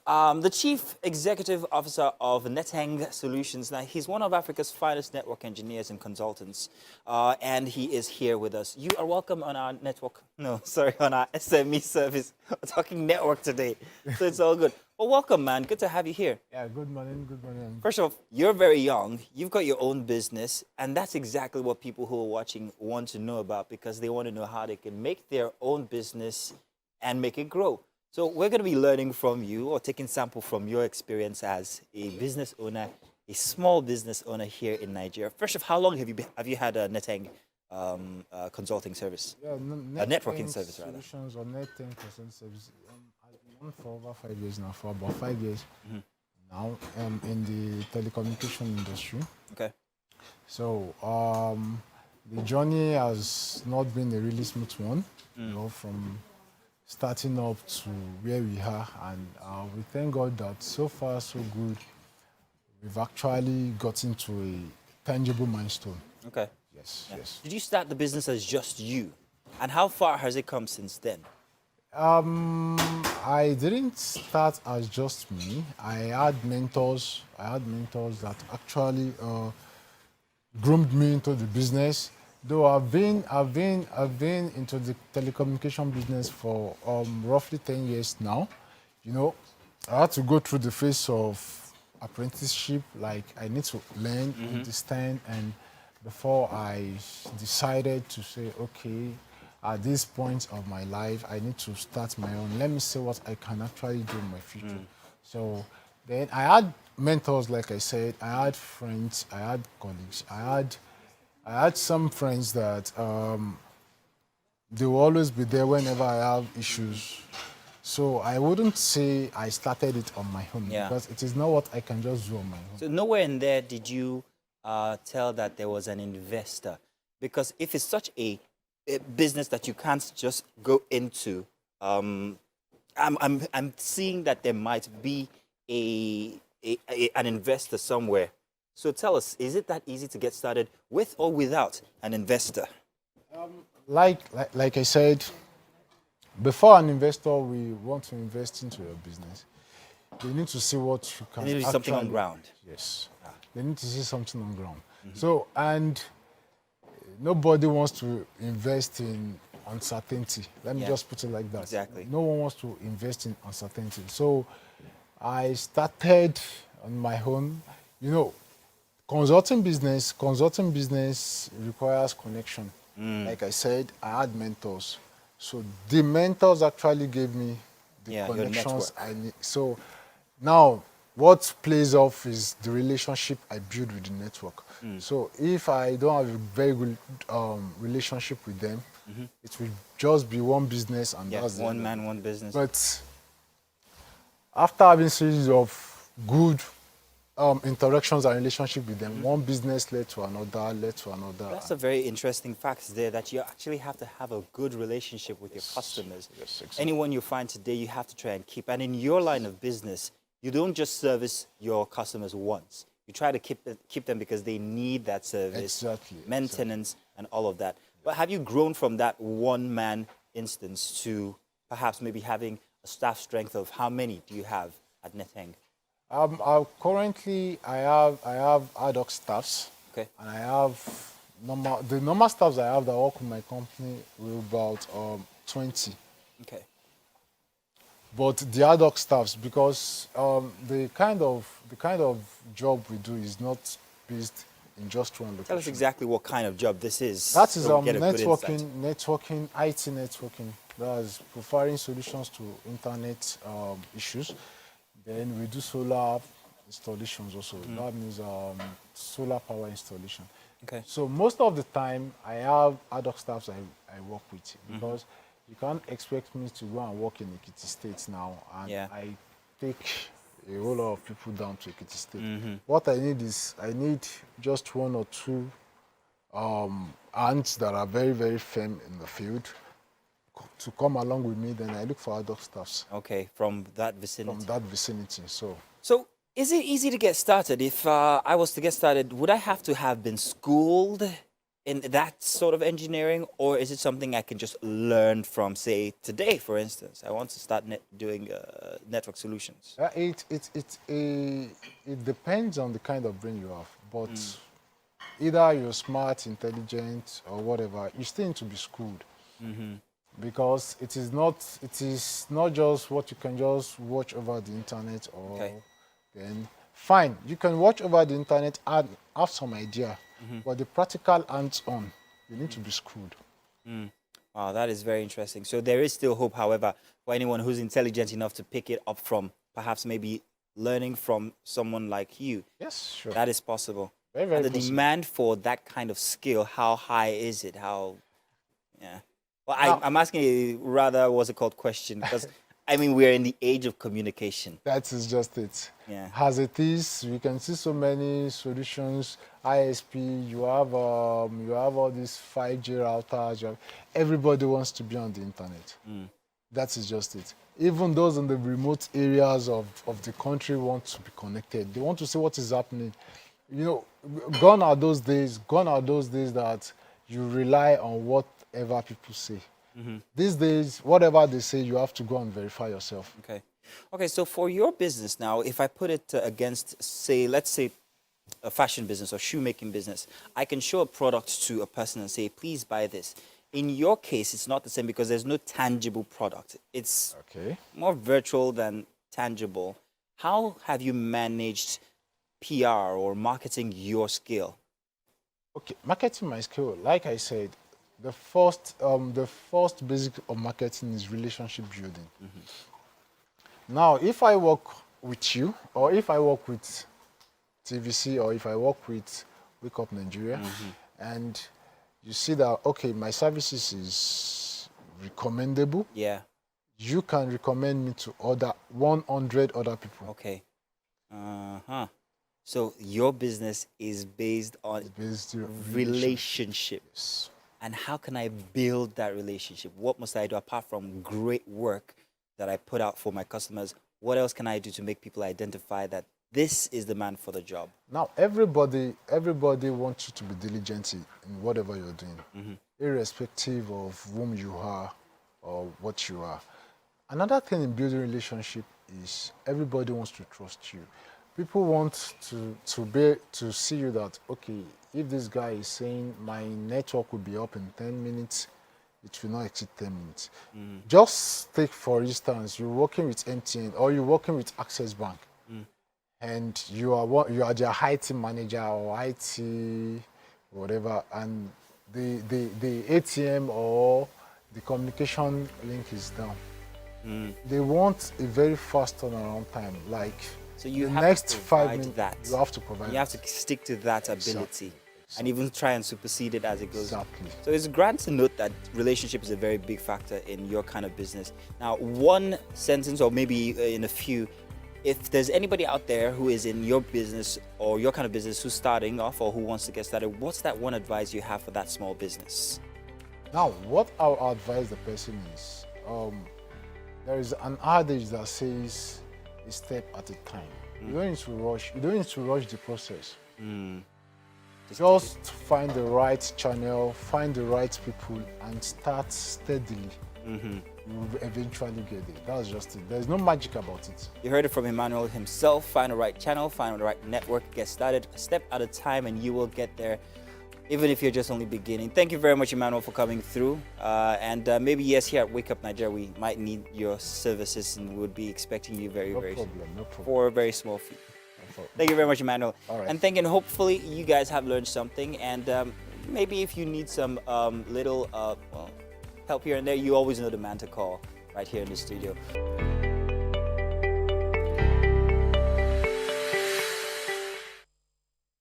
the Chief Executive Officer of Neteng Solutions. Now, he's one of Africa's finest network engineers and consultants, and he is here with us. You are welcome on our network, no, sorry, on our SME service. We're talking network today, so it's all good. Well, welcome, man. Good to have you here. Yeah, good morning, good morning. First of all, you're very young. You've got your own business, and that's exactly what people who are watching want to know about because they want to know how they can make their own business and make it grow. So we're going to be learning from you or taking sample from your experience as a business owner, a small business owner here in Nigeria. First of all, how long have you had a Neteng consulting service? Yeah, A networking service, rather. Solutions or netting consulting service. I've been on for over 5 years now, for about 5 years now, in the telecommunication industry. Okay. So the journey has not been a really smooth one, you know, from starting up to where we are, and we thank God that so far so good. We've actually gotten to a tangible milestone. Okay. Yes, Yeah. yes. Did you start the business as just you? And how far has it come since then? I didn't start as just me. I had mentors. That actually groomed me into the business. Though I've been into the telecommunication business for roughly 10 years now. You know, I had to go through the phase of apprenticeship. Like I need to learn, understand, and before I decided to say, okay, at this point of my life, I need to start my own. Let me see what I can actually do in my future. So then I had mentors, like I said. I had friends. I had colleagues. I had some friends that they will always be there whenever I have issues. So I wouldn't say I started it on my own because it is not what I can just do on my own. So nowhere in there did you tell that there was an investor, because if it's such a business that you can't just go into, I'm seeing that there might be an investor somewhere. So tell us, is it that easy to get started with or without an investor? Like I said, before an investor we want to invest into your business, they need to see what you can. There needs to be something on ground. Yes, they need to see something on ground. So, and nobody wants to invest in uncertainty. Let me just put it like that. Exactly. No one wants to invest in uncertainty. So I started on my own. You know, consulting business requires connection. Like I said, I had mentors. So the mentors actually gave me the connections I need. So now what plays off is the relationship I build with the network. So if I don't have a very good relationship with them, it will just be one business and that's one man, one business. But after having a series of good interactions and relationship with them, one business led to another, That's a very interesting fact there, that you actually have to have a good relationship with your customers. Yes, exactly. Anyone you find today, you have to try and keep. And in your line of business, you don't just service your customers once. You try to keep them because they need that service, maintenance, and all of that. But have you grown from that one-man instance to perhaps maybe having a staff strength of how many do you have at Neteng? Currently, I have ad hoc staffs. Okay. And I have the normal staffs I have that work with my company will about 20. Okay. But the ad hoc staffs, because the kind of job we do is not based in just one location. Tell us exactly what kind of job this is. That is networking, IT networking. That's providing solutions to internet issues. Then we do solar installations also. That means solar power installation. Okay. So most of the time, I have ad hoc staffs I work with because you can't expect me to go and work in Ekiti State now, and I take a whole lot of people down to Ekiti State. What I need is just one or two ants that are very, very firm in the field to come along with me. Then I look for ad hoc staffs. Okay, from that vicinity. So is it easy to get started? If I was to get started, would I have to have been schooled in that sort of engineering, or is it something I can just learn from, say, today, for instance? I want to start doing network solutions. It depends on the kind of brain you have, but either you're smart, intelligent, or whatever, you still need to be schooled. Because it is not just what you can just watch over the internet, or Okay. then fine, you can watch over the internet and have some idea, but the practical hands-on, you need to be schooled. Wow, that is very interesting. So there is still hope, however, for anyone who's intelligent enough to pick it up from perhaps maybe learning from someone like you. Yes, sure. That is possible. Very, very And the possible. demand for that kind of skill, how high is it? How, yeah. Well, Now- I'm asking a rather, what's it called, question, because I mean, we're in the age of communication. That is just it. Yeah. As it is, we can see so many solutions. ISP, you have all these 5G routers. Everybody wants to be on the internet. That is just it. Even those in the remote areas of the country want to be connected. They want to see what is happening. You know, gone are those days that you rely on whatever people say. These days, whatever they say, you have to go and verify yourself. Okay. Okay, so for your business now, if I put it against, say, let's say a fashion business or shoemaking business, I can show a product to a person and say, please buy this. In your case, it's not the same because there's no tangible product. It's Okay. more virtual than tangible. How have you managed PR or marketing your skill? Okay, marketing my skill. Like I said, the first basic of marketing is relationship building. Now, if I work with you, or if I work with TVC, or if I work with Wake Up Nigeria, and you see that, okay, my services is recommendable, Yeah. you can recommend me to 100 other people. Okay. Uh-huh. So your business is based on Based on relationships. And how can I build that relationship? What must I do apart from great work that I put out for my customers? What else can I do to make people identify that this is the man for the job? Now, everybody wants you to be diligent in whatever you're doing, irrespective of whom you are or what you are. Another thing in building relationship is everybody wants to trust you. People want to see you that, okay, if this guy is saying my network will be up in 10 minutes, it will not exceed 10 minutes. Just take, for instance, you're working with MTN or you're working with Access Bank, and you are their IT manager or IT whatever, and the ATM or the communication link is down. They want a very fast turnaround time, like So you the have next to 5 provide minutes. that. You have to provide. You have to stick to that ability and even try and supersede it as it goes. Exactly. So it's grand to note that relationship is a very big factor in your kind of business. Now, one sentence or maybe in a few, if there's anybody out there who is in your business or your kind of business who's starting off or who wants to get started, what's that one advice you have for that small business? Now, what I would advise the person is, there is an adage that says a step at a time. You don't need to rush. You don't need to rush the process. Just find the right channel, find the right people, and start steadily. You will eventually get it. That's just it. There's no magic about it. You heard it from Emmanuel himself. Find the right channel, find the right network, get started a step at a time, and you will get there, even if you're just only beginning. Thank you very much, Emmanuel, for coming through. And maybe, yes, here at Wake Up Nigeria, we might need your services and would be expecting you very, No very soon problem. No problem. for a very small fee. No problem. Thank you very much, Emmanuel. All right. And thinking, hopefully, you guys have learned something. And maybe if you need some little help here and there, you always know the man to call right here in the studio.